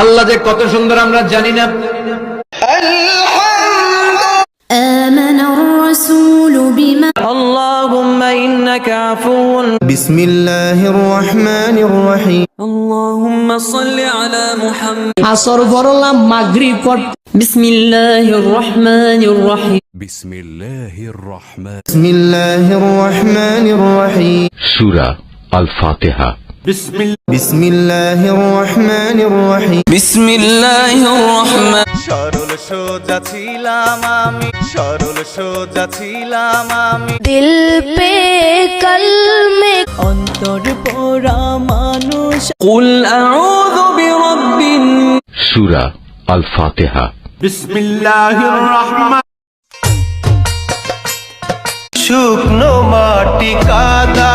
আল্লাহ যে কত সুন্দর আমরা জানি না। آمن الرسول بما اللهم إنك عفو بسم الله الرحمن الرحيم اللهم صل على محمد আসর পড়লাম মাগরিব পড় بسم الله الرحمن الرحيم بسم الله الرحمن بسم الله الرحمن الرحيم سورة الفاتحة بسم الله الرحمن الرحيم بسم الله الرحمن সরল সোজা ছিলাম আমি, সরল সোজা ছিলাম আমি। दिल पे कल में অন্তর পোড়া মানুষ قل أعوذ برب سورة الفاتحة শুকনো মাটি কাদা